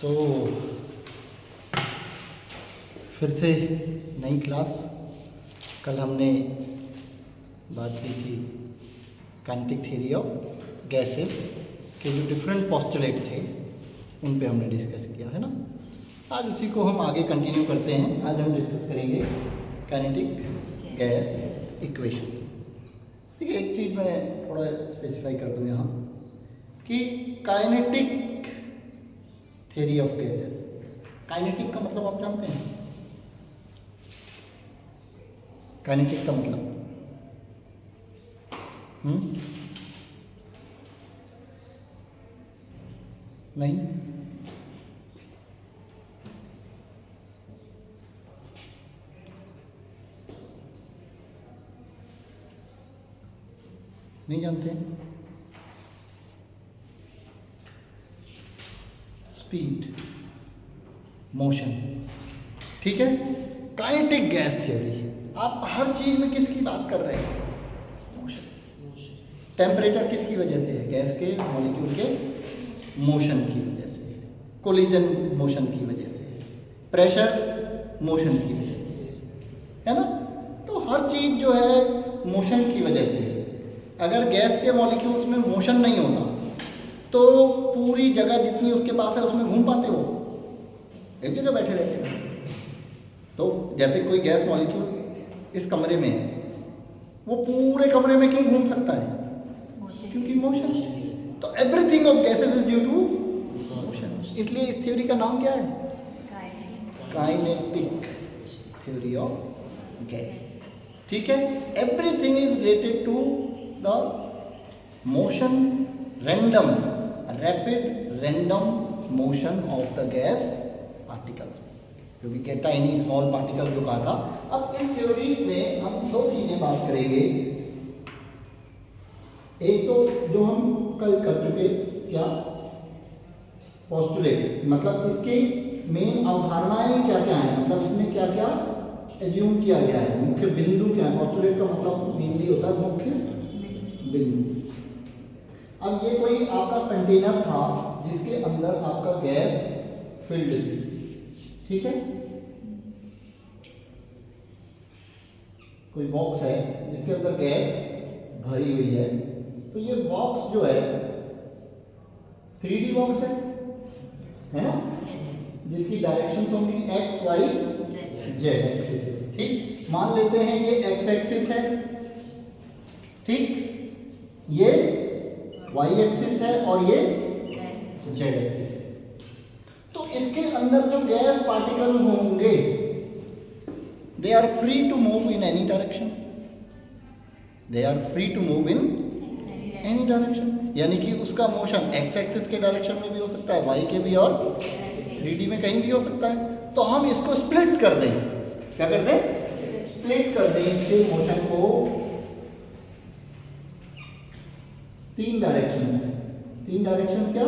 तो फिर से नई क्लास। कल हमने बात की थी काइनेटिक थ्योरी ऑफ गैसेस के जो डिफरेंट पोस्टुलेट थे उन पे हमने डिस्कस किया है ना। आज उसी को हम आगे कंटिन्यू करते हैं। आज हम डिस्कस करेंगे काइनेटिक गैस इक्वेशन। देखिए, एक चीज़ मैं थोड़ा स्पेसिफाई कर दूँ यहाँ कि kinetic theory of gases, kinetic का मतलब आप जानते हैं? काइनेटिक का मतलब नहीं, नहीं जानते? स्पीड, मोशन, ठीक है। काइनेटिक गैस थ्योरी, आप हर चीज में किसकी बात कर रहे हैं? मोशन। टेम्परेचर किसकी वजह से है? गैस के मॉलिक्यूल के मोशन की वजह से है, कोलिजन मोशन की वजह से है, प्रेशर मोशन की वजह से है ना। तो हर चीज जो है मोशन की वजह से है। अगर गैस के मॉलिक्यूल्स में मोशन नहीं होता तो पूरी जगह जितनी उसके पास है उसमें घूम पाते, वो एक जगह बैठे रहते हैं। तो जैसे कोई गैस मॉलिक्यूल इस कमरे में है, वो पूरे कमरे में क्यों घूम सकता है? क्योंकि मोशन। तो everything of gases is due to motion. इसलिए इस थ्योरी का नाम क्या है? काइनेटिक थ्योरी ऑफ गैस, ठीक है। Everything is related to the motion, random, rapid random motion of the gas particles, क्योंकि टाइनी स्मॉल पार्टिकल जो कहा था। अब इस थ्योरी में हम दो चीजें बात करेंगे। एक तो जो हम कल कर चुके, क्या पोस्टुलेट, मतलब इसकी मेन अवधारणाएं क्या क्या है, मतलब इसमें क्या क्या एज्यूम किया गया है, मुख्य बिंदु क्या है। पोस्टुलेट का मतलब मेनली होता है मुख्य बिंदु। अब ये कोई आपका कंटेनर था जिसके अंदर आपका गैस फिल्ड थी, ठीक है। कोई बॉक्स है जिसके अंदर गैस भरी हुई है। तो ये बॉक्स जो है 3D बॉक्स है ना, जिसकी डायरेक्शन होंगी एक्स वाई जेड, ठीक। मान लेते हैं ये एक्स एक्सिस है, ठीक, ये वाई एक्सिस है और ये जेड एक्सिस है। तो इसके अंदर जो गैस पार्टिकल होंगे they are free to move in any direction, they are free to move in any direction. यानी कि उसका मोशन एक्स एक्सिस के डायरेक्शन में भी हो सकता है, वाई के भी, और 3D में कहीं भी हो सकता है। तो हम इसको स्प्लिट कर दें, क्या कर दें? स्प्लिट कर दें इसके मोशन को तीन डायरेक्शन है। तीन डायरेक्शन क्या?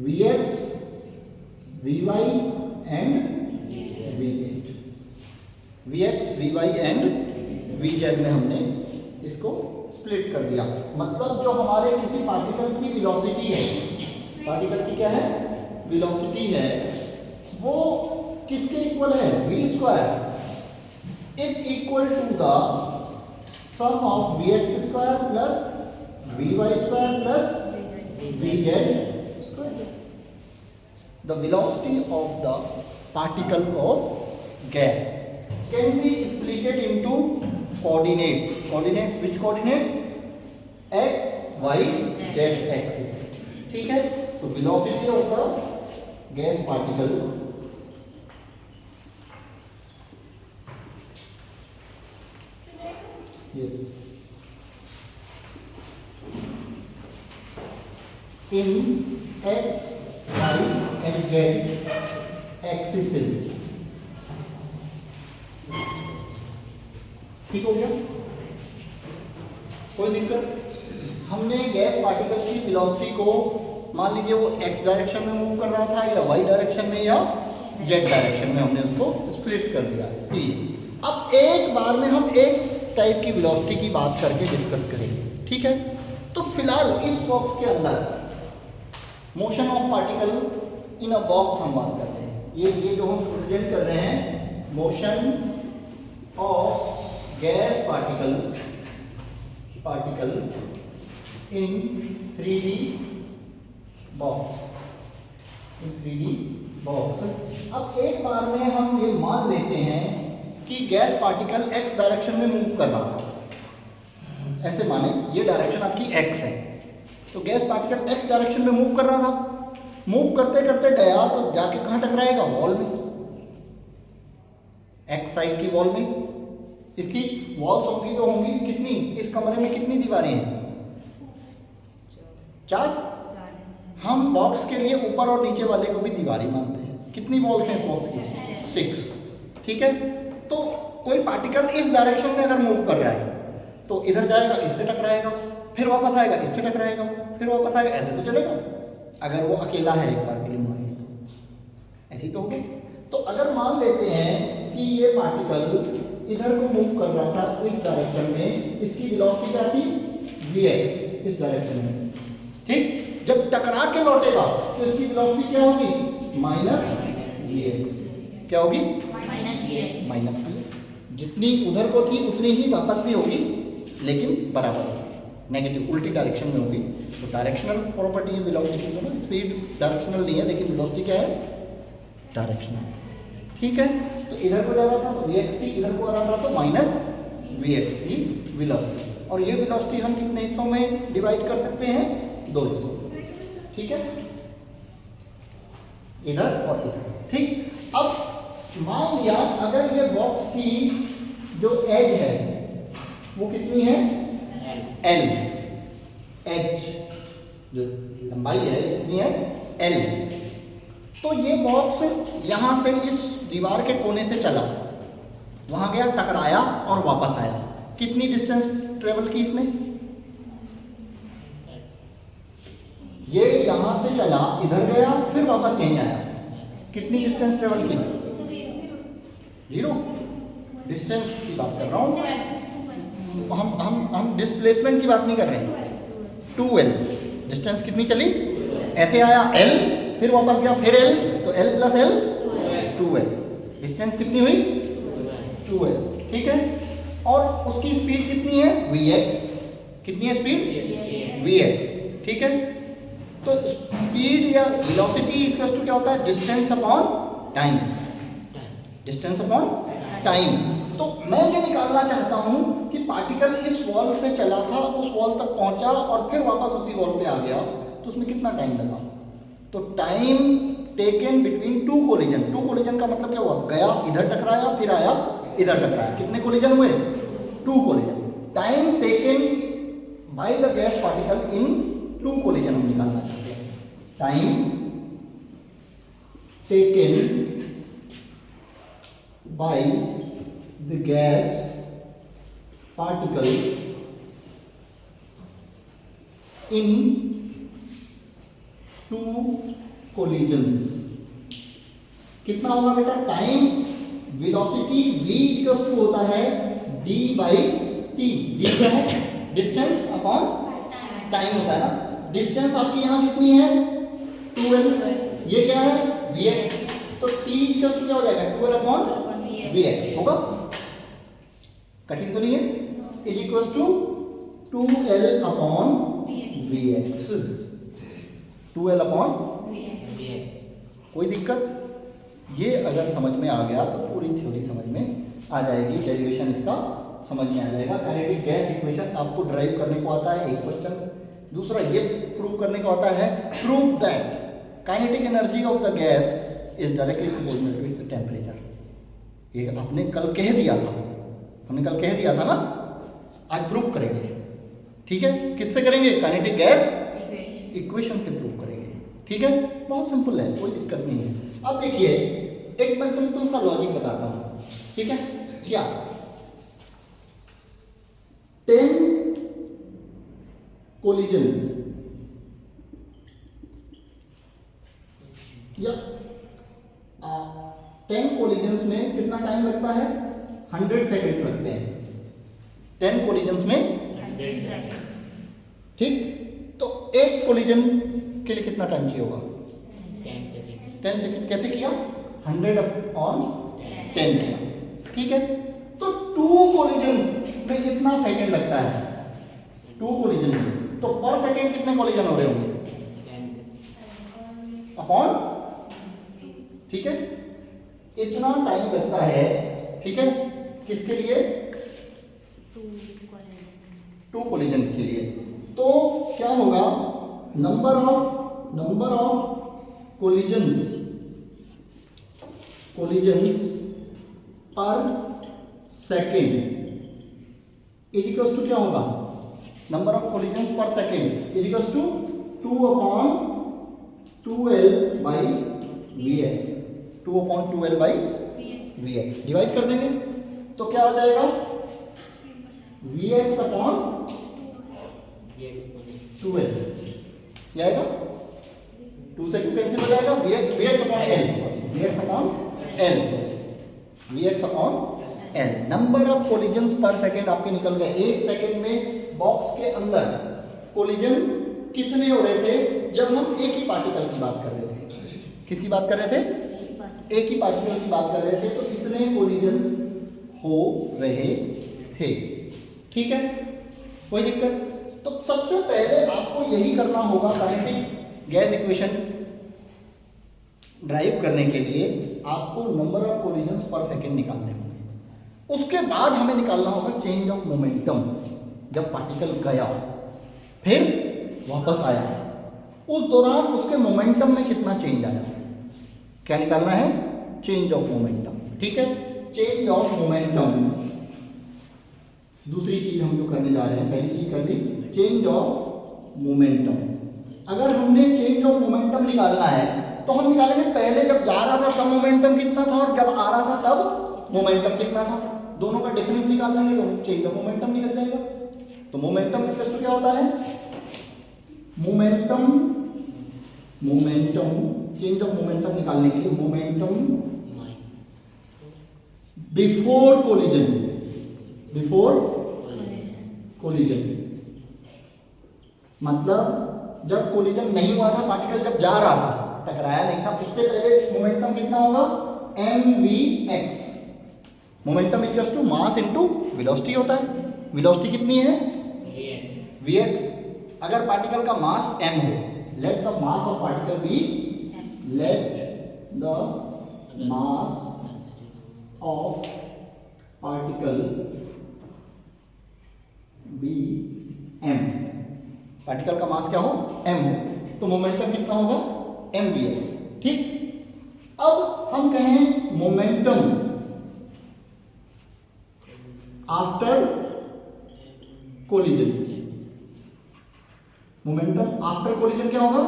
Vx, Vy and Vz। Vx, Vy and Vz में हमने इसको स्प्लिट कर दिया। मतलब जो हमारे किसी पार्टिकल की वेलोसिटी है, पार्टिकल की क्या है? वेलोसिटी है, वो किसके इक्वल है? v square is equal to the sum of Vx square plus Vy square plus Vz square. The velocity of the particle of gas can be split into coordinates. Coordinates, which coordinates? X, Y, Z axis. ठीक है। तो velocity of the gas particle, yes, in x, y and z axes, ठीक हो गया? कोई दिक्कत? हमने gas particle की वेलोसिटी को मान लीजिए वो x डायरेक्शन में मूव कर रहा था, या y डायरेक्शन में, या z डायरेक्शन में, हमने उसको स्प्लिट कर दिया। अब एक बार में हम एक टाइप की वेलोसिटी की बात करके डिस्कस करेंगे, ठीक है। तो फिलहाल इस बॉक्स के अंदर motion of particle in a box हम बात करते हैं। ये जो हम प्रेजेंट कर रहे हैं, motion of gas particle in 3D box, अब एक बार में हम ये मान लेते हैं कि गैस पार्टिकल x डायरेक्शन में मूव कर रहा था। ऐसे माने ये डायरेक्शन आपकी x है, तो गैस पार्टिकल x डायरेक्शन में मूव कर रहा था। मूव करते करते गया तो जाके कहाँ टकराएगा? वॉल में, x साइड की वॉल में। इसकी वॉल्स होंगी तो होंगी कितनी? इस कमरे में कितनी दीवारें हैं? 4। हम बॉक्स के लिए ऊपर और नीचे वाले को भी दीवारें मानते हैं। कितनी वॉल्स हैं इस बॉक्स की? 6। ठीक है, तो कोई पार्टिकल इस डायरेक्शन में अगर मूव कर रहा है तो इधर जाएगा, इससे टकराएगा, फिर वापस आएगा, इससे टकराएगा, फिर वापस आएगा। ऐसे तो चलेगा अगर वो अकेला है, एक बार के लिए मानेंगे तो ऐसे ही तो हो गया। तो अगर मान लेते हैं कि ये पार्टिकल इधर को मूव कर रहा था इस डायरेक्शन में, इसकी वेलोसिटी क्या थी? vx, इस डायरेक्शन में। ठीक, जब टकरा के लौटेगा तो इसकी वेलोसिटी क्या होगी? -vx। क्या होगी? -vx। जितनी उधर को थी उतनी ही वापस भी होगी, लेकिन बराबर नेगेटिव, उल्टी डायरेक्शन में होगी। तो डायरेक्शनल प्रॉपर्टी है वेलोसिटी की ना, स्पीड डायरेक्शनल नहीं है, लेकिन वेलोसिटी क्या है? डायरेक्शनल। ठीक है, तो इधर को जा रहा था तो vx थी, इधर को आ रहा था तो -vx थी वेलोसिटी। और ये वेलोसिटी हम कितने हिस्सों में डिवाइड कर सकते हैं? 2 हिस्सों। ठीक है, इधर और इधर। ठीक, अब मान लिया अगर ये बॉक्स की जो एज है वो कितनी है? L। एज जो लंबाई है कितनी है? L। तो ये बॉक्स यहां से इस दीवार के कोने से चला, वहां गया, टकराया और वापस आया। कितनी डिस्टेंस ट्रेवल की इसने? ये यहां से चला, इधर गया, फिर वापस यहीं आया। कितनी डिस्टेंस ट्रेवल की? 0 डिस्टेंस की बात कर रहा हूं। हम डिस्प्लेसमेंट की बात नहीं कर रहे हैं। 2l डिस्टेंस कितनी चली? ऐसे आया l, फिर वापस गया, फिर l, तो l + l 2l। डिस्टेंस कितनी हुई? 2l। ठीक है, और उसकी स्पीड कितनी है? vx। कितनी है स्पीड? vx। ठीक है, तो स्पीड या वेलोसिटी इक्वल टू क्या होता है? Distance upon time. Distance upon time. तो मैं ये निकालना चाहता हूं कि पार्टिकल इस वॉल से चला था, उस वॉल तक पहुंचा और फिर वापस उसी वॉल पे आ गया, तो उसमें कितना टाइम लगा? तो time taken between 2 collision. 2 collision का मतलब क्या हुआ? गया, इधर टकराया, फिर आया, इधर टकराया। कितने कोलिजन हुए? 2 collision. Time taken by the gas particle in 2 collision हम निकालना चाहते हैं। Time taken by the gas particle in 2 collisions। कितना होगा बेटा? Time velocity v equal to होता है d/t। v क्या है? डिस्टेंस अपॉन टाइम होता है ना। डिस्टेंस आपकी यहाँ कितनी है? 2l। ये क्या है? vx। तो t इक्वल टू क्या हो जाएगा? 2l अपॉन vx होगा। कठिन तो नहीं है? Is equal to 2l upon vx। 2l upon vx। कोई दिक्कत? ये अगर समझ में आ गया तो पूरी थ्योरी समझ में आ जाएगी, डेरिवेशन इसका समझ में आ जाएगा। काइनेटिक गैस इक्वेशन आपको ड्राइव करने को आता है, एक क्वेश्चन। दूसरा ये प्रूव करने को आता है, prove that kinetic energy of the gas is directly proportional to its temperature. ये आपने कल कह दिया था, हमने कल कह दिया था ना, आज प्रूव करेंगे। ठीक है, किससे करेंगे? काइनेटिक गैस इक्वेशन से प्रूव करेंगे। ठीक है, बहुत सिंपल है, कोई दिक्कत नहीं है। अब देखिए, एक मैं सिंपल सा लॉजिक बताता हूं। ठीक है, क्या 10 कोलिजन्स या 10 कोलिजन्स में कितना टाइम लगता है? 100 सेकेंड्स लगते हैं 10 कोलिजन्स में। 100 सेकेंड्स। ठीक, तो एक कोलिजन के लिए कितना टाइम चाहिए होगा? 10 सेकेंड कैसे किया? 100/10 किया, ठीक है। तो 2 कोलिजन्स में इतना सेकेंड लगता है, 2 कोलिजन में, तो पर सेकेंड कितने कोलिजन हो रहे होंगे? 10/, ठीक है। इतना टाइम लगता है, ठीक है, किसके लिए? 2 कोलिजन के लिए। तो क्या होगा? Number of collisions per second is equals to क्या होगा? Number of collisions per second is equals to 2/2L/Vx, 2/2L/Vx divide कर देंगे तो क्या हो जाएगा? Vx/2L, ये आएगा, 2 से 2 कैंसिल हो जाएगा, Vx/L। Number of collisions per second आपके निकल गए। 1 सेकेंड में बॉक्स के अंदर कोलिजन कितने हो रहे थे जब हम एक ही पार्टिकल की बात कर रहे थे? किसकी बात कर रहे थे? एक ही पार्टिकल की बात कर रहे थे, तो इतने कोलिजन हो रहे थे, ठीक है, कोई दिक्कत? तो सबसे पहले आपको यही करना होगा, काइनेटिक गैस इक्वेशन ड्राइव करने के लिए आपको number of collisions per second निकालने होंगे। उसके बाद हमें निकालना होगा चेंज ऑफ मोमेंटम। जब पार्टिकल गया फिर वापस आया, उस दौरान उसके मोमेंटम में कितना चेंज आया, क्या निकालना है? चेंज ऑफ मोमेंटम, ठीक है। चेंज ऑफ मोमेंटम, दूसरी चीज हम जो करने जा रहे हैं, पहली चीज कर ली चेंज ऑफ मोमेंटम। अगर हमने चेंज ऑफ मोमेंटम निकालना है तो हम निकालेंगे पहले जब जा रहा था तब मोमेंटम कितना था और जब आ रहा था तब मोमेंटम कितना था, दोनों का डिफरेंस निकाल लेंगे तो चेंज ऑफ मोमेंटम निकल जाएगा। तो मोमेंटम इक्वल टू क्या होता है? मोमेंटम चेंज ऑफ मोमेंटम निकालने के लिए मोमेंटम बिफोर कोलिजन, मतलब जब कोलिजन नहीं हुआ था, पार्टिकल जब जा रहा था, टकराया नहीं था, उससे पहले मोमेंटम कितना होगा? mvx। Momentum equals to mass into velocity होता है। वेलोसिटी कितनी है? vx। अगर पार्टिकल का मास m हो, let the mass of particle be, let the mass of particle be m। Particle का मास क्या हो? m हो, तो मोमेंटम कितना होगा? mvx, ठीक। अब हम कहें momentum after collision, momentum after collision क्या होगा?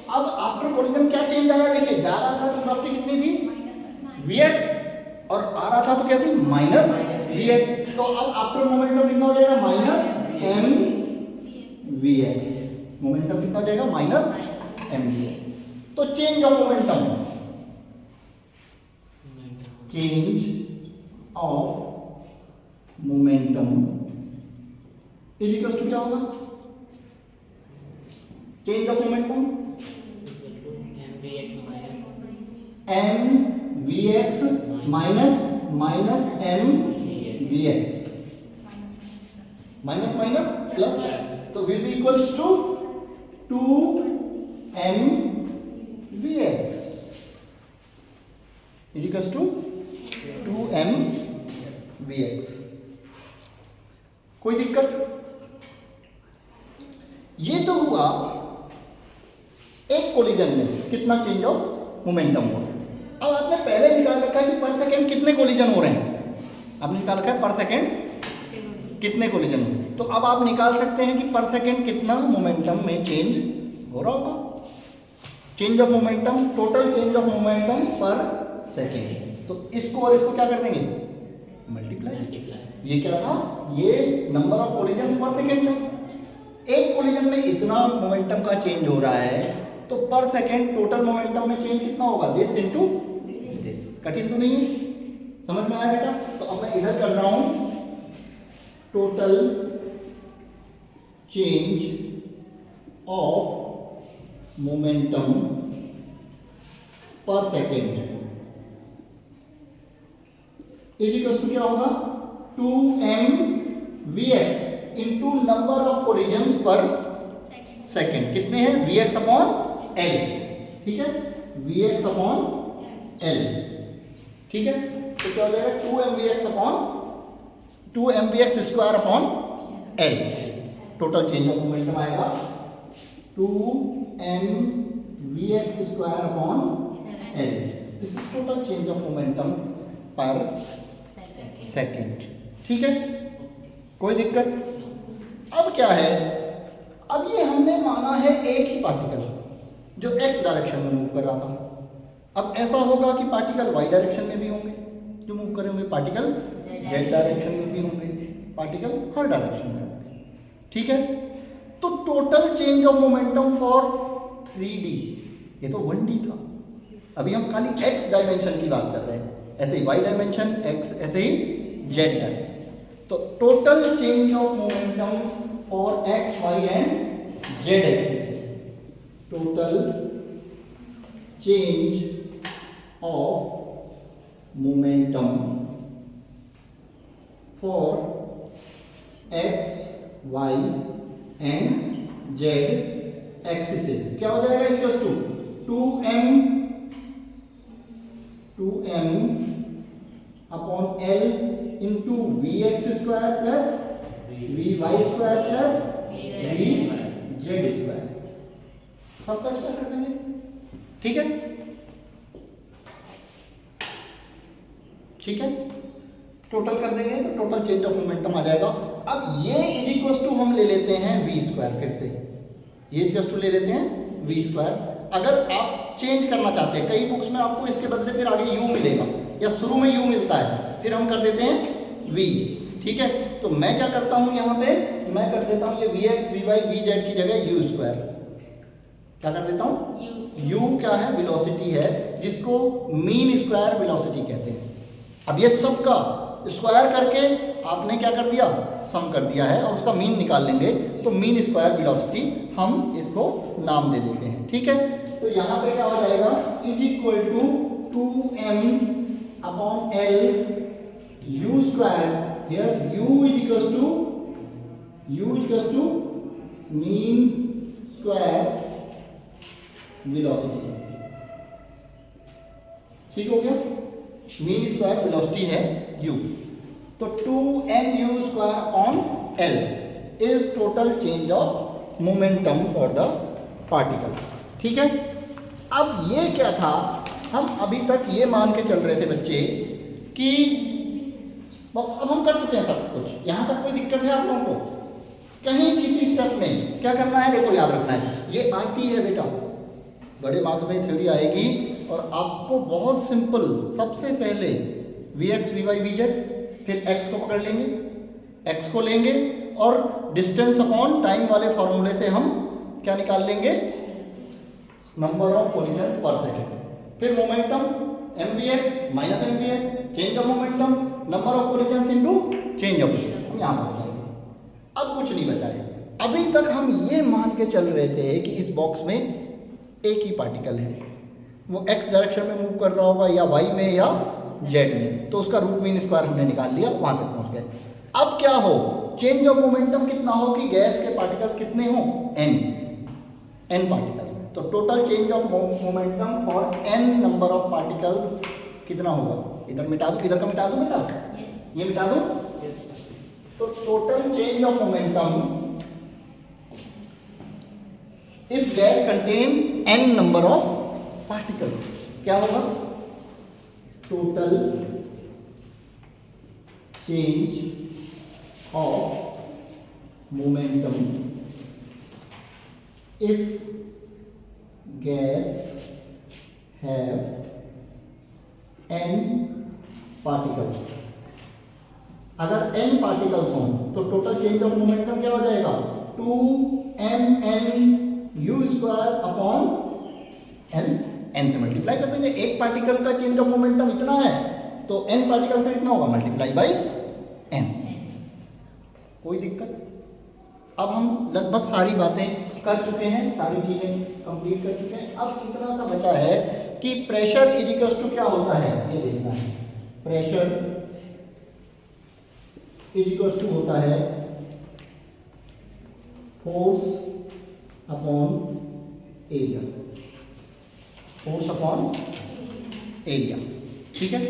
अब आफ्टर कोलिजन क्या चेंज आया? देखिए, जा रहा था तो वेलोसिटी कितनी थी? vx, और आ रहा था तो क्या थी? Minus vx। तो अब आफ्टर मोमेंटम कितना हो जाएगा? -mvx। मोमेंटम कितना हो जाएगा? -mvx। तो change of momentum, is equals to क्या होगा? Change of momentum mvx minus mvx, minus minus plus, तो will be equals to 2mvx is equals to 2mvx। कोई दिक्कत? ये तो हुआ एक कोलिजन में कितना चेंज ऑफ मोमेंटम हुआ। अब आपने पहले निकाल रखा है कि पर सेकेंड कितने कोलिजन हो रहे हैं, आपने निकाल रखा है पर सेकेंड कितने कोलिजन, तो अब आप निकाल सकते हैं कि पर सेकेंड कितना मोमेंटम में चेंज हो रहा होगा। Change of momentum, total change of momentum पर सेकेंड, तो इसको और इसको क्या कर देंगे? मल्टीप्लाई। ये क्या था? ये नंबर ऑफ कोलिजन पर सेकेंड था। एक कोलिजन में इतना मोमेंटम का चेंज हो रहा है, तो पर सेकेंड टोटल मोमेंटम में चेंज कितना होगा? This into this. कठिन तो नहीं है, समझ में आया बेटा? तो अब मैं इधर कर रहा हूं टोटल चेंज ऑफ मोमेंटम पर सेकेंड इज इक्वल टू क्या होगा 2mvx into number of collisions per second. कितने हैं? vx अपॉन l, ठीक है, vx अपॉन l, ठीक है। तो क्या हो जाएगा 2mvx upon 2mvx square upon l, total change of momentum आएगा 2mvx square upon l। This is total change of momentum पर सेकेंड, ठीक है, कोई दिक्कत? अब क्या है, अब ये हमने माना है एक ही पार्टिकल जो x डायरेक्शन में मूव कर रहा था। अब ऐसा होगा कि पार्टिकल y डायरेक्शन में भी होंगे जो मूव करे हुए, पार्टिकल z डायरेक्शन में भी होंगे, पार्टिकल हर डायरेक्शन में होंगे, ठीक है। तो total change of momentum for 3D, ये तो 1D था, अभी हम खाली x डायमेंशन की बात कर रहे हैं, ऐसे ही y डायमेंशन, x ऐसे ही z डायमेंशन। तो total change of momentum for x, y and z axis, total change of momentum for x, y and z axis क्या हो जाएगा? Equal to 2m upon l into vx square plus vy square plus vz square, सबका square कर देंगे, ठीक है, ठीक है, टोटल कर देंगे तो टोटल चेंज ऑफ मोमेंटम आ जाएगा। अब ये इज इक्वल टू हम ले लेते हैं v स्क्वायर, फिर से ये इज इक्वल टू ले लेते हैं v स्क्वायर। अगर आप चेंज करना चाहते हैं, कई बुक्स में आपको इसके बदले फिर आगे u मिलेगा या शुरू में u मिलता है, फिर हम कर देते हैं v, ठीक है। तो मैं क्या करता हूं यहाँ पे, मैं कर देता हूँ ये vx, vy, vz की जगह u स्क्वायर, क्या कर देता हूँ u क्या है? वेलोसिटी है, जिसको मीन स्क्वायर वेलोसिटी कहते हैं। अब ये सबका स्क्वायर करके आपने क्या कर दिया? सम कर दिया है, और उसका मीन निकाल लेंगे तो मीन स्क्वायर वेलोसिटी हम इसको नाम दे देते हैं, ठीक है। तो यहाँ पे क्या हो जाएगा? Is equal to 2m upon l u square, here u is equal to mean square velocity, ठीक हो गया, मीन स्क्वायर वेलोसिटी है u। तो 2mu square on l is total change of momentum for the particle, ठीक है। अब ये क्या था, हम अभी तक ये मान के चल रहे थे बच्चे कि अब हम कर चुके हैं सब कुछ, यहाँ तक कोई दिक्कत है आप लोगों को? कहीं किसी स्टेप में क्या करना है, देखो याद रखना है, ये आती है बेटा, बड़े मार्क्स में थ्योरी आएगी, और आपको बहुत सिंपल, सबसे पहले vx, vy, vz, फिर x को पकड़ लेंगे, x को लेंगे और डिस्टेंस अपॉन टाइम वाले फॉर्मूले से हम क्या निकाल लेंगे? नंबर ऑफ कोलिजन पर सेकेंड, फिर momentum mvx minus mvx, change of momentum, number of collision into change of momentum, यहाँ पर अब कुछ नहीं बचा है। अभी तक हम ये मान के चल रहे थे कि इस बॉक्स में एक ही पार्टिकल है, वो x डायरेक्शन में मूव कर रहा होगा या y में या z में, तो उसका रूट मीन स्क्वायर हमने निकाल लिया, वहां तक पहुंच गए। अब क्या हो, चेंज ऑफ मोमेंटम कितना हो कि गैस के पार्टिकल्स कितने हो? n particle. तो total change of momentum for n number of particles कितना होगा? इधर मिटा दो, इधर का मिटा दो बेटा, ये मिटा दो। तो total change of momentum if gas contain n number of particles, क्या होगा? Total change of momentum if guys have n particles. अगर n पार्टिकल्स हों तो टोटल चेंज ऑफ मोमेंटम क्या हो जाएगा? 2mn u square upon n से multiply कर देंगे। एक पार्टिकल का चेंज ऑफ मोमेंटम इतना है तो n पार्टिकल का कितना होगा? Multiply by n। कोई दिक्कत? अब हम लगभग सारी बातें कर चुके हैं, सारी चीजें कंप्लीट कर चुके हैं। अब इतना सा बचा है कि प्रेशर इज इक्वल टू क्या होता है, ये देखना है। प्रेशर इज इक्वल टू होता है force upon area, force upon area, ठीक है।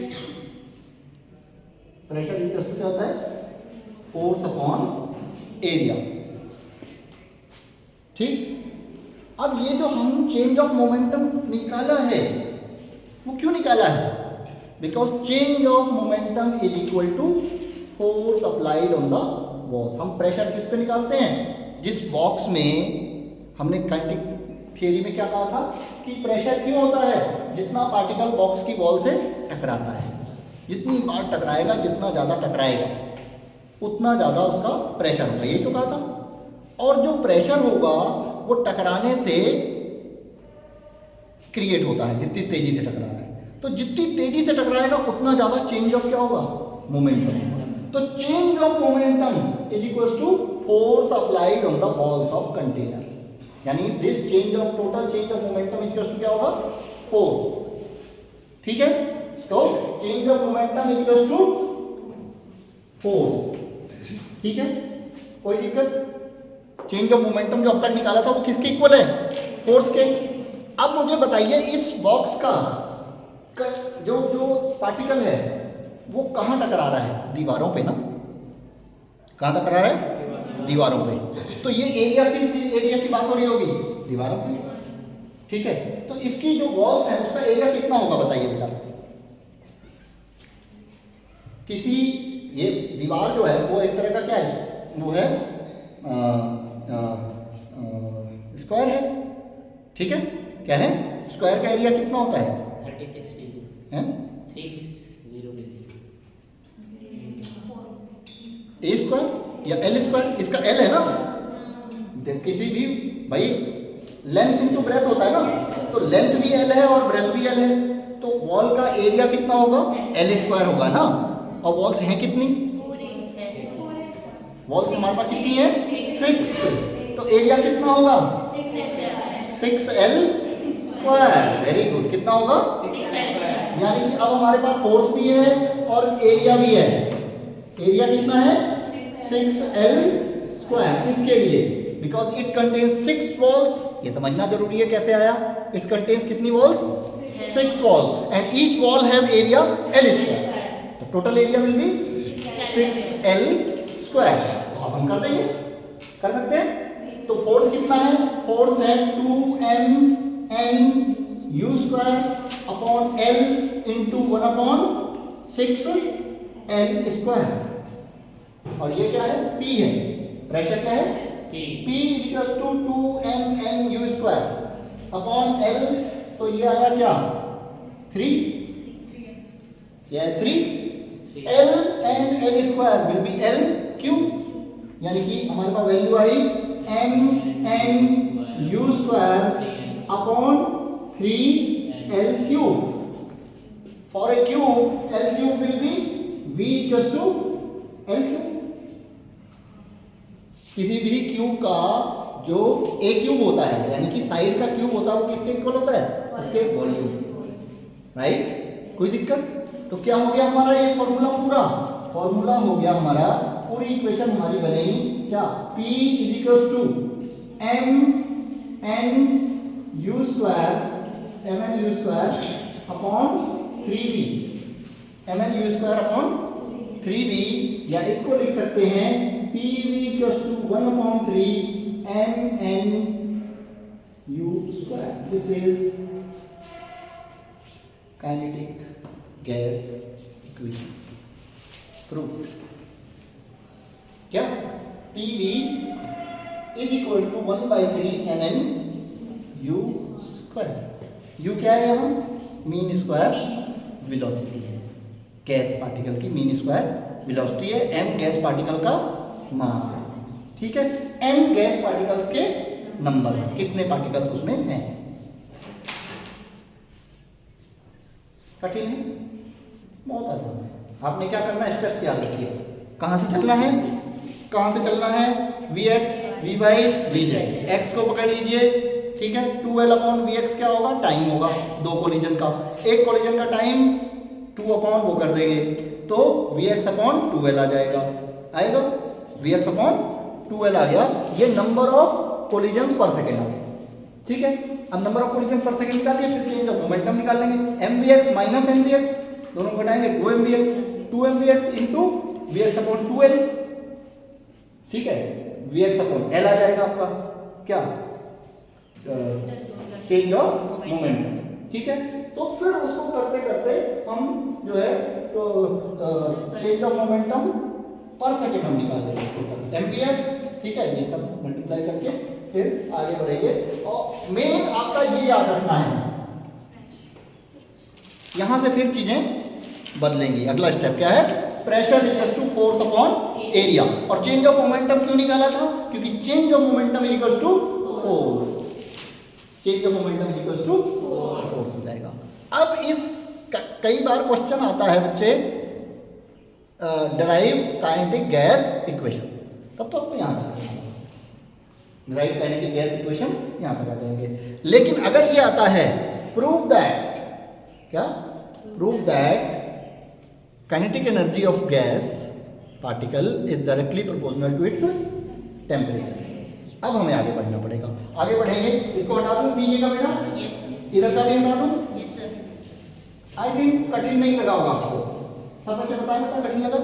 प्रेशर इज इक्वल टू क्या होता है, फोर्स अपॉन एरिया, ठीक। अब ये जो हम चेंज ऑफ मोमेंटम निकाला है वो क्यों निकाला है, because change of momentum is equal to force applied on the wall. हम प्रेशर किस पे निकालते हैं, जिस बॉक्स में हमने काइनेटिक थियरी में क्या कहा था कि प्रेशर क्यों होता है, जितना पार्टिकल बॉक्स की वॉल से टकराता है, जितनी बार टकराएगा, जितना ज़्यादा टकराएगा उतना ज़्यादा उसका प्रेशर होगा, यही तो कहा था। और जो प्रेशर होगा वो टकराने से क्रिएट होता है, जितनी तेजी से टकरा रहा है, तो जितनी तेजी से टकराएगा उतना ज़्यादा चेंज ऑफ क्या होगा, मोमेंटम होगा। तो change of momentum is equal to force applied on the walls of container, यानी this change of total change of momentum is equal to क्या होगा, फोर्स, ठीक है। तो change of momentum is equal to force, ठीक है, कोई दिक्कत। चेंज ऑफ मोमेंटम जो अब तक निकाला था वो किसके इक्वल है, फोर्स के। अब मुझे बताइए इस बॉक्स का जो पार्टिकल है वो कहाँ टकरा रहा है, दीवारों पे ना, कहाँ टकरा रहा है, दीवारों पे। तो ये एरिया की बात हो रही होगी, दीवारों पे, ठीक है। तो इसकी जो वॉल्स है उसका एरिया कितना होगा बताइए बेटा। किसी ये दीवार जो है वो एक तरह का क्या है, वो है स्क्वायर है, ठीक है। क्या है, स्क्वायर का एरिया कितना होता है, 36 डिग्री है, 360 डिग्री, ए स्क्वायर या एल स्क्वायर, इसका एल है ना। किसी भी भाई लेंथ इनटू ब्रेथ होता है ना, तो लेंथ भी एल है और ब्रेथ भी एल है, तो वॉल का एरिया कितना होगा, एल स्क्वायर होगा ना। और वॉल्स हैं कितनी, वॉल्स हमारे पास कितनी है, 6, तो एरिया कितना होगा, 6L स्क्वायर, वेरी गुड, कितना होगा, यानी कि अब हमारे पास फोर्स भी है और एरिया भी है। एरिया कितना है, 6L स्क्वायर, इसके लिए बिकॉज इट कंटेन्स 6 वॉल्स, ये समझना जरूरी है कैसे आया, इट कंटेन्स कितनी walls, 6 walls and each wall have area L square, तो total area will be 6L square. तो अब हम कर देंगे, कर सकते हैं। तो फोर्स कितना है, फोर्स है 2mn u square upon L into 1/6L square, और ये क्या है, P है, प्रेशर क्या है, P equal to 2mn u square upon L, तो ये आया क्या 3, यह है 3, L and L square will be L cube, यानी कि हमारे पास value I mn u square upon 3L cube. For a cube L cube will be V equal to L cube. किसी भी क्यूब का जो A क्यूब होता है, यानी कि साइड का क्यूब होता है, वो किसके इक्वल होता है, उसके वॉल्यूम, राइट। कोई दिक्कत। तो क्या हो गया हमारा ये फॉर्मूला, पूरा फॉर्मूला हो गया हमारा, पूरी इक्वेशन हमारी बनेगी क्या, P is equal to mn u square upon 3v, mn u square upon 3v, या इसको लिख सकते हैं PV equal to 1/3 mn u square. This is kinetic gas equation proof. क्या, PV is equal to 1/3 mn u square. u क्या है यहाँ, mean square velocity है, गैस पार्टिकल की मीन स्क्वायर वेलोसिटी है, m गैस पार्टिकल का mass है, ठीक है। n गैस पार्टिकल्स के नंबर है, कितने पार्टिकल्स उसमें हैं। कठिन है, बहुत आसान है। आपने क्या करना है, स्टेप्स याद रखिए, कहाँ से चलना है, कहाँ से चलना है, Vx, Vy, Vz, x को पकड़ लीजिए, ठीक है। 2L अपॉन VX क्या होगा, टाइम होगा दो कोलिजन का। एक कोलिजन का टाइम 2 अपॉन वो कर देंगे तो VX अपॉन 2L आ जाएगा, आएगा VX अपॉन 2L आ गया। ये number of collisions per second आ गया, ठीक है। अब नंबर ऑफ कोलिजन पर सेकेंड निकालिए, फिर चेंज ऑफ मोमेंटम निकाल लेंगे। MVX माइनस MVX दोनों को घटाएंगे 2MVX into VX upon 2L, ठीक है। VX अपॉन L आ जाएगा आपका क्या, चेंज ऑफ मोमेंटम, ठीक है। तो फिर उसको करते करते हम जो है तो चेंज ऑफ मोमेंटम पर सेकेंड हम निकाल लेंगे MVX, ठीक है। ये सब मल्टीप्लाई करके फिर आगे बढ़ेंगे। और मेन आपका ये याद रखना है, यहां से फिर चीजें बदलेंगी। अगला स्टेप क्या है, pressure equals to force upon area. और चेंज ऑफ मोमेंटम क्यों निकाला था, क्योंकि change of momentum equals to force, change of momentum equals to force हो जाएगा। अब इस कई बार क्वेश्चन आता है बच्चे डिराइव काइनेटिक गैस इक्वेशन, तब तो आपको यहाँ तक डिराइव काइनेटिक गैस इक्वेशन यहाँ तक आ जाएंगे। लेकिन अगर ये आता है प्रूव दैट, क्या prove that kinetic energy of gas particle is directly proportional to its temperature, अब हमें आगे बढ़ना पड़ेगा। आगे बढ़ेंगे, इसको हटा दूं नीचे का बेटा, इधर का भी हटा दूं। आई थिंक कठिन नहीं लगा होगा आपको, सब बच्चे बताएं बेटा कठिन लगा?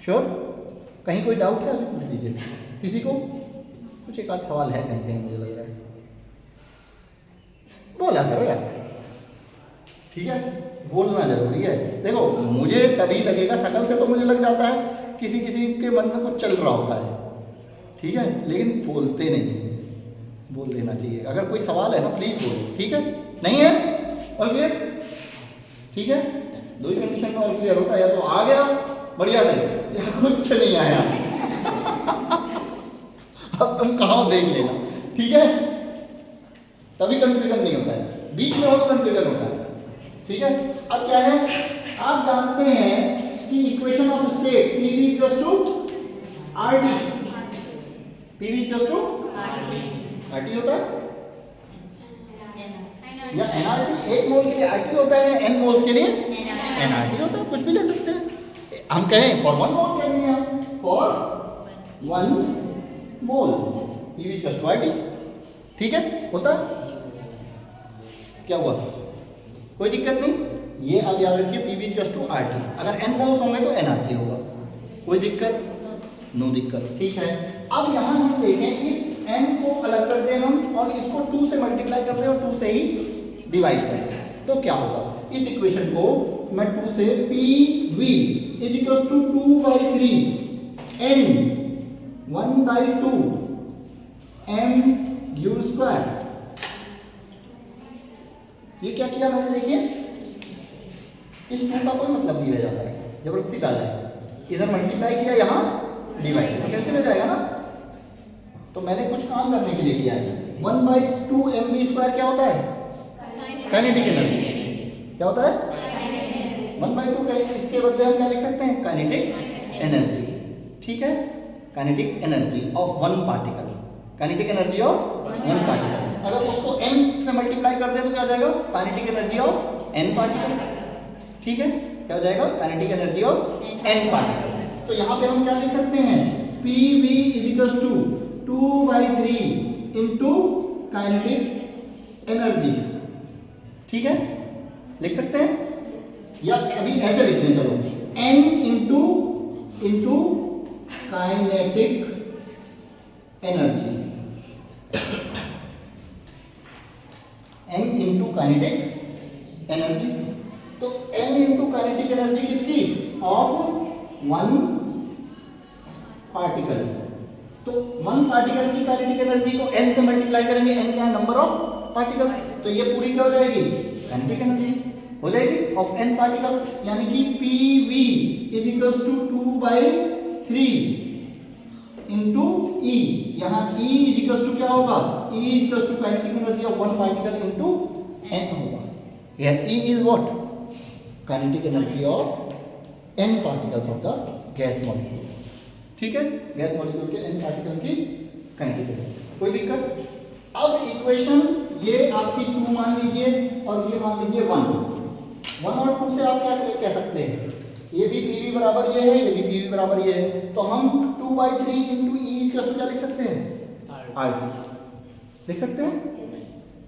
श्योर? कहीं कोई डाउट है अभी पूछ लीजिए, किसी को कुछ एक आध सवाल है कहीं कहीं मुझे लग रहा है, बोला करो यार, ठीक है। बोलना जरूरी है। देखो मुझे तभी लगेगा, शकल से तो मुझे लग जाता है किसी किसी के मन में कुछ चल रहा होता है, ठीक है, लेकिन बोलते नहीं, बोल देना चाहिए। अगर कोई सवाल है ना प्लीज बोलो, ठीक है। नहीं है ऑल क्लियर, ठीक है। दो ही कंडीशन में ऑल क्लियर होता है, या तो आ गया बढ़िया थे या कुछ नहीं आया अब तुम कहाँ देख लेना, ठीक है। तभी कंफ्यूजन नहीं होता है, बीच में हो तो कंफ्यूजन होता है, ठीक है। अब क्या है, आप जानते हैं कि equation of state PV equals to RT, PV equals to RT होता है या NRT। एक मोल के लिए RT होता है, n मोल्स के लिए NRT होता है, कुछ भी ले सकते हैं। हम कहें फॉर 1 मोल कह देंगे हम, for 1 mole PV equals to RT, ठीक है, होता है। क्या हुआ, कोई दिक्कत नहीं, ये अब याद रखिए PV इक्वल्स टू RT। अगर n मोल्स होंगे तो NRT होगा, कोई दिक्कत नो दिक्कत, ठीक है। अब यहाँ हम देखें, इस n को अलग कर दें हम और इसको 2 से मल्टीप्लाई कर दें और 2 से ही डिवाइड कर दें, तो क्या होगा। इस इक्वेशन को मैं 2 से PV is equals to 2/3 n 1/2 mu²। ये क्या किया मैंने, देखिए इस 2 का कोई मतलब नहीं रह जाता है, जबरदस्ती डाला है, इधर मल्टीप्लाई किया यहाँ डिवाइड, तो कैंसिल हो जाएगा ना। तो मैंने कुछ काम करने के लिए किया है। 1/2 mv² क्या होता है, काइनेटिक एनर्जी, क्या होता है 1/2, इसके बदले हम क्या लिख सकते हैं, काइनेटिक एनर्जी, ठीक है। Kinetic energy of 1 particle, kinetic energy of 1 particle. अगर उसको n से मल्टीप्लाई कर दे तो क्या हो जाएगा, kinetic energy of n particle, ठीक है। क्या हो जाएगा, kinetic energy of n particle. तो यहाँ पे हम क्या लिख सकते हैं, PV is equals to 2/3 into kinetic energy, ठीक है, लिख सकते हैं। या अभी ऐसे लिखते हैं, चलो n into kinetic energy, n into kinetic energy. तो n इंटू काइनेटिक एनर्जी किसकी, ऑफ 1 पार्टिकल। तो 1 पार्टिकल की काइनेटिक एनर्जी को n से मल्टीप्लाई करेंगे, n क्या है, नंबर ऑफ पार्टिकल, तो ये पूरी क्या हो जाएगी, काइनेटिक एनर्जी हो जाएगी ऑफ n पार्टिकल, यानी कि PV is equals to 2/3 into E। यहाँ E इज इक्वल्स टू क्या होगा, E is equals to kinetic energy of 1 particle into n होगा। Here E is what, kinetic energy of n particles of the gas molecule, ठीक है। Gas molecule के n particle की kinetic energy, कोई दिक्कत। अब इक्वेशन ये आपकी 2 मान लीजिए और ये मान लीजिए 1 और 2 से आप क्या कह सकते हैं, ये भी पी वी बराबर ये है, ये भी पी वी बराबर ये है, तो हम 2/3 इंटू ई क्या लिख सकते हैं, आर टी लिख सकते हैं,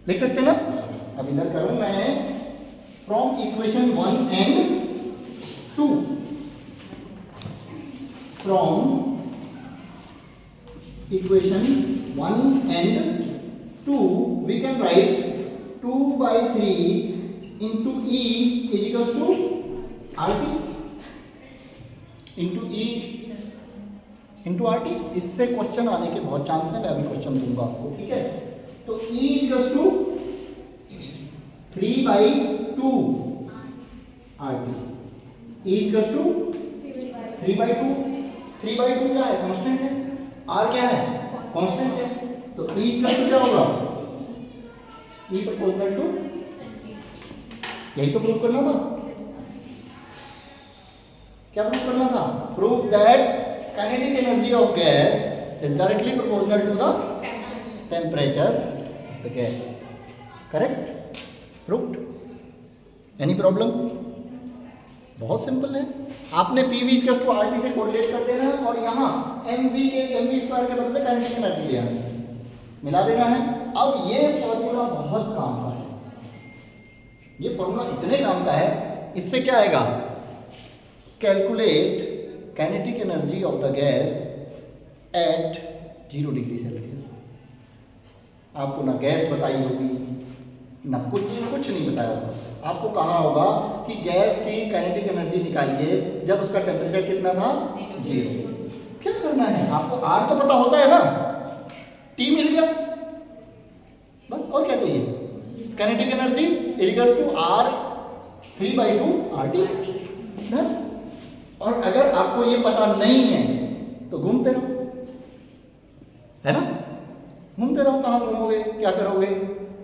लिख सकते हैं ना। अब इधर करूं मैं from equation 1 and 2, from equation 1 and 2 we can write 2/3 into E is equals to RT into E into RT। इससे क्वेश्चन आने के बहुत चांस है, मैं अभी क्वेश्चन दूंगा आपको, ठीक है। तो E is equals to 3/2 RT, E is equals to 3/2, 3/2 क्या है, कांस्टेंट है, आर क्या है, कांस्टेंट है, तो ई का क्या होगा, ई प्रोपोर्शनल टू, यही तो प्रूव करना था, क्या प्रूव करना था, prove that kinetic energy of gas is directly proportional to the temperature of the gas. Correct, proved. Any problem? बहुत सिंपल है, आपने P V to R T से कोरिलेट कर देना है और यहाँ एम वी स्क्वायर के बदले काइनेटिक एनर्जी ले आना है, मिला देना है। अब ये फॉर्मूला बहुत काम का है, ये फॉर्मूला इतने काम का है, इससे क्या आएगा, calculate kinetic energy of the gas at 0 degree Celsius. आपको ना गैस बताई होगी ना कुछ नहीं बताया होगा, आपको कहा होगा कि गैस की काइनेटिक एनर्जी निकालिए जब उसका टेम्परेचर कितना था, 0। क्या करना है आपको, आर तो पता होता है ना, टी मिल गया बस, और क्या चाहिए, kinetic energy equal to R 3/2 R T. और अगर आपको ये पता नहीं है तो घूमते रहो, है ना, घूमते रहो, कहाँ घूमोगे, क्या करोगे,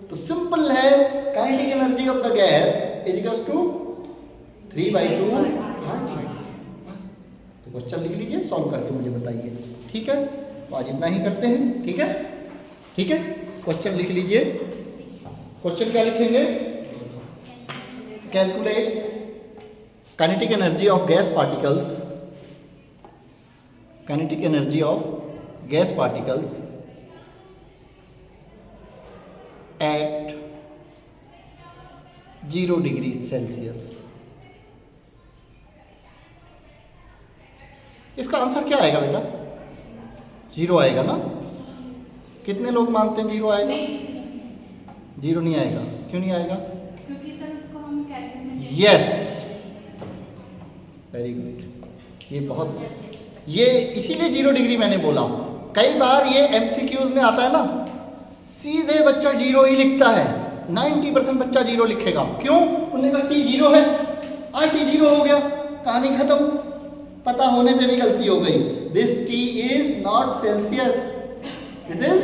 तो सिंपल है, kinetic energy of the gas is equal to 3/2 R. तो क्वेश्चन लिख लीजिए, सॉल्व करके मुझे बताइए, ठीक है। तो आज इतना ही करते हैं, ठीक है, ठीक है। क्वेश्चन लिख लीजिए, क्वेश्चन क्या लिखेंगे, calculate kinetic energy of gas particles, kinetic energy of gas particles at 0 degree Celsius. इसका आंसर क्या आएगा बेटा, 0 आएगा ना। कितने लोग मानते हैं 0 आएगा? 0 नहीं आएगा, क्यों नहीं आएगा? क्योंकि सर उसको हम कैलकुलेट, यस, वेरी गुड। ये इसीलिए 0 डिग्री मैंने बोला। कई बार ये एमसीक्यूज में आता है ना, सीधे बच्चा 0 ही लिखता है, 90% बच्चा 0 लिखेगा। क्यों? उन्होंने कहा टी 0 है, आज टी 0 हो गया, कहानी खत्म। पता होने पे भी गलती हो गई। This T is not Celsius, this is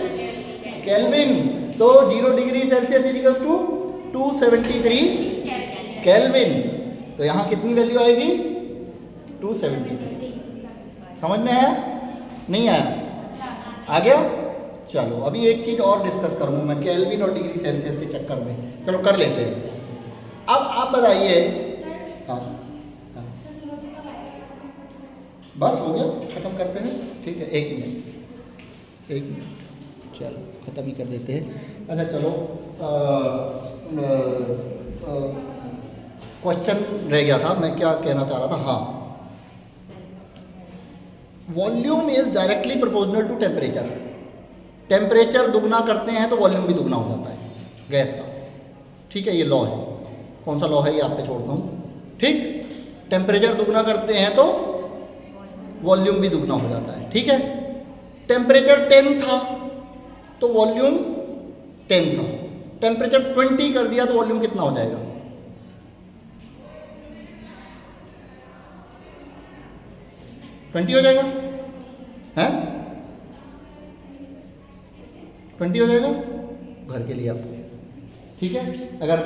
kelvin. तो 0 degree Celsius is equal to 273 kelvin. तो यहाँ कितनी वैल्यू आएगी? 273। समझ में आया? नहीं आया? आ गया? चलो अभी एक चीज़ और डिस्कस करूँगा मैं, केल्विन और डिग्री सेल्सियस के चक्कर में। चलो कर लेते हैं। अब आप बताइए। हाँ, बस हो गया, ख़त्म करते हैं। ठीक है, 1 मिनट, चलो ख़त्म ही कर देते हैं। अच्छा चलो, क्वेश्चन रह गया था, मैं क्या कहना चाह रहा था। हाँ, volume is directly proportional to temperature. Temperature दुगना करते हैं तो वॉल्यूम भी दुगना हो जाता है गैस का। ठीक है, ये लॉ है। कौन सा लॉ है ये आप पे छोड़ता हूँ। ठीक, टेम्परेचर दुगना करते हैं तो वॉल्यूम भी दुगना हो जाता है। ठीक है, टेम्परेचर 10 था तो वॉल्यूम 10 था। टेम्परेचर 20 कर दिया तो वॉल्यूम कितना हो जाएगा? 20 हो जाएगा, हैं? 20 हो जाएगा घर के लिए आपको। ठीक है, अगर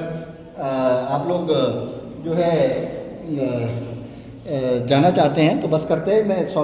आप लोग जो है जाना चाहते हैं तो बस करते हैं, मैं सॉल्व